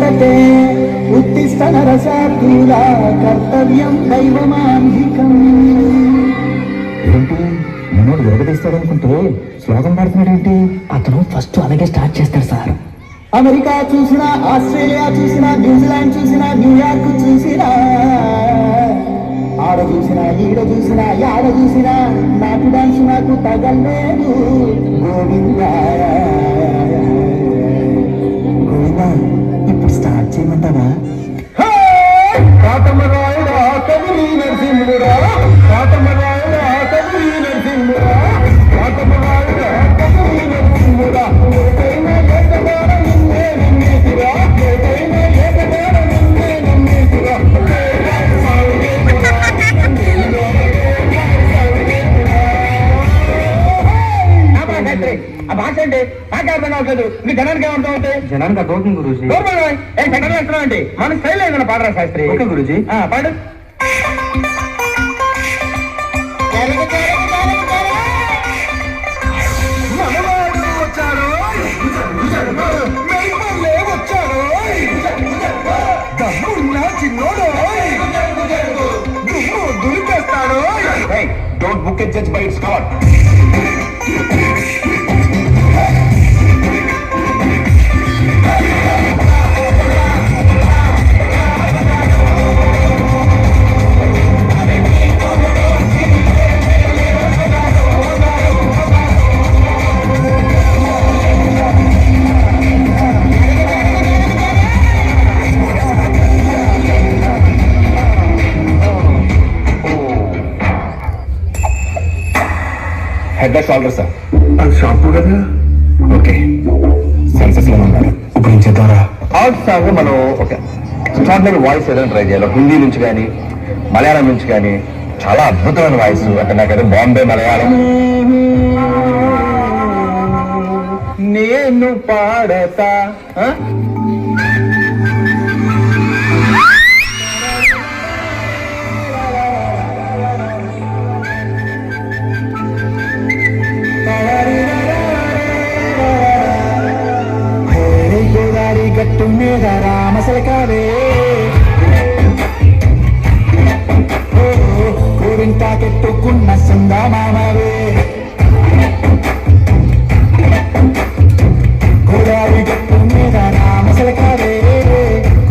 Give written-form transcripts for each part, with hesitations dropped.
వర్తతే ఉత్తిష్ట నరసార్థూలా కర్తవ్యం దైవమాంధికం. ఏంటి మనోడు విరగదీస్తాడు అనుకుంటే శ్లోకం పాడుతున్నాడు ఏంటి? అతను ఫస్ట్ అలాగే స్టార్ట్ చేస్తాడు సార్. అమెరికా చూసినా, ఆస్ట్రేలియా చూసినా, న్యూజిలాండ్ చూసినా, న్యూయార్క్ చూసినా, ఆడ చూసినా, ఈడ చూసినా, యాడ చూసినా నాకు డాన్స్ నాకు తగలేదు. గోవిందా గోవిందా, ఇప్పుడు స్టార్ట్ చేయమంటావా? కాటమరాయుడా కవిని నరసింహుడా, కాటమరాయుడా కవిని నరసింహుడా, కాటమరాయుడా కవిని నరసింహుడా, ఆ భాష అంటే నాకే అర్థం కావట్లేదు. మీ జనానికి ఏమర్థం అవుతాయి? జనానికి అర్థమవుతుంది గురూజీ. ఏం సెకండ్ వేస్తున్నావు అంటే మన స్టైల్ ఏదైనా పాడరా శాస్త్రి? ఓకే గురూజీ. పాడు. Don't book a judge by its cover. Head shoulder sir. అది షాంపూ కదా. ఓకే, సెన్సెస్ లో ఉన్నారు. ఇప్పుడు ఏం చేద్దాంరా? అవుట్ సాంగ్ మనం ఒక ఎక్స్ట్రాడినరీ వాయిస్ ఏదైనా ట్రై చేయాలి. హిందీ నుంచి కానీ మలయాళం నుంచి కానీ చాలా అద్భుతమైన వాయిస్. అంటే నాకైతే బాంబే మలయాళం. నేను పాడతా గోదారి గట్టు మీద రామసలకావే, కోరింటా కెట్టుకున్న సుందా మామవే, గోదారి గట్టు మీద రామసలకావే,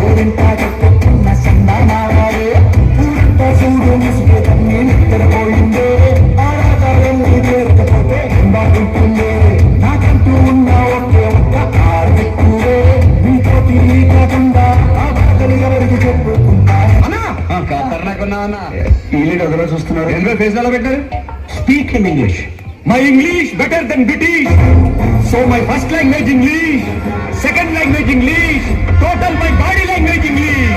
కోరింటా కెట్టుకున్న సుందా మామవే, చూడు ముసుగే తన్ని నిద్రపోయిందే, ఆడాకారం చేరకపోతే బాగుంటుందే, నాకంటూ ఉన్న ఒకే ఒక్క ఆర్దిక్కువే, నీతో కాకుండా ఆ బాధలు ఎవరికి చెప్పుకుంటా. చూస్తున్నారు. ఎందులో ఫేస్ అలా పెట్టారు? Speak in English. My English better than British. So my first language English, second language English, total my body language English.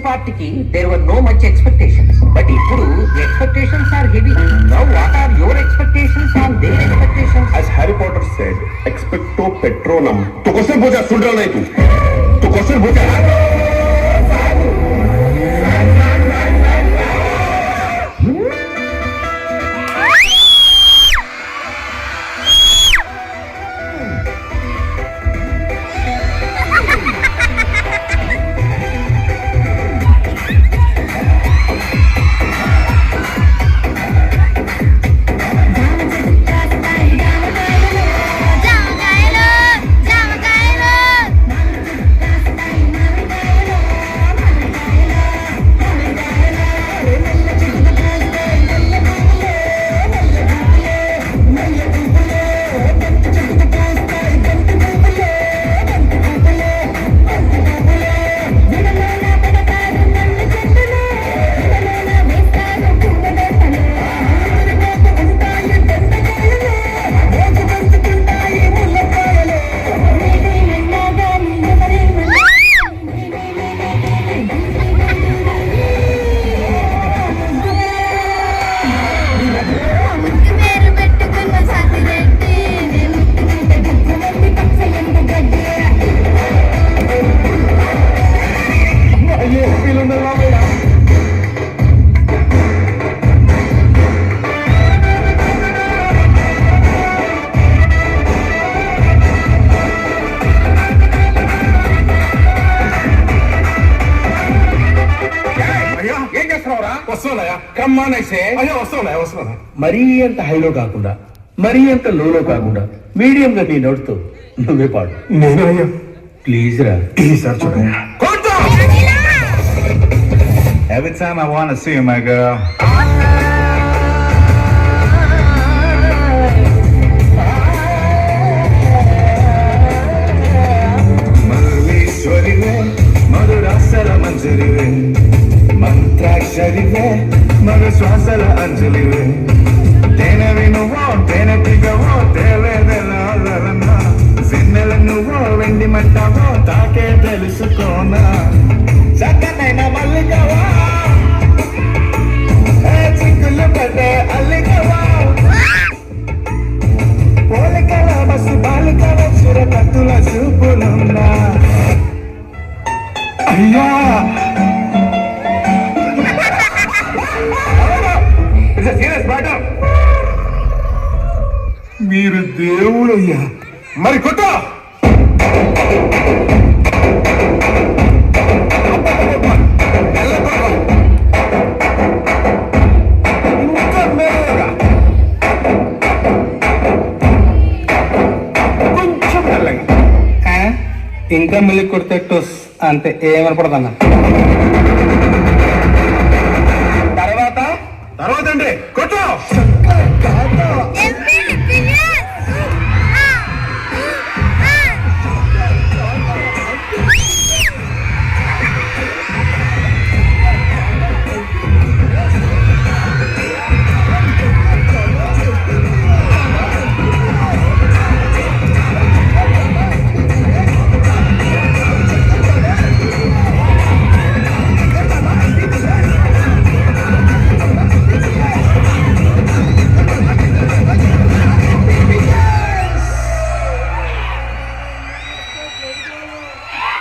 పార్టీకి there were no much expectations, but ఇప్పుడు expectations are heavy. Now what are your expectations on their expectations? As Harry Potter said, expecto patronum. तो question पूछा, सुन रहा नहीं तू question पूछा. వస్తున్నాయా కమ్మాన్ అయితే అయ్యో వస్తున్నా మరీ అంత హైలో కాకుండా మరీ అంత లోలో కాకుండా మీడియం గా నీ నోటితో నువ్వే పాడు. నేను అయ్యా ప్లీజ్ రా. ఈసారి చూడయ్యా Every time I want to see you, my girl. మల్లీశ్వరివే మధురాసల మంజరివే మంత్రాక్షరివే Madhu శ్వాసల అంజలివే తేనెవి నువ్వో తేనెటిగవో తేలేదెలన్నా సిన్నెల నువ్వో వెండి మట్టవో తాకే తెలుసుకోనా చక్కనైన మల్లికవా చిక్కులు పట్టే అల్లికవా పోలికల బస్సు బాలికల చిర కత్తుల చూపులున్నా అయ్యా సీరియస్ మ్యాటర్ మీరు దేవుడు అయ్యా మరి కొట్ట ఇంకా మళ్ళీ కొడితే టోస్ అంతే ఏమనపడదన్నా. తర్వాత అండి కొట్టు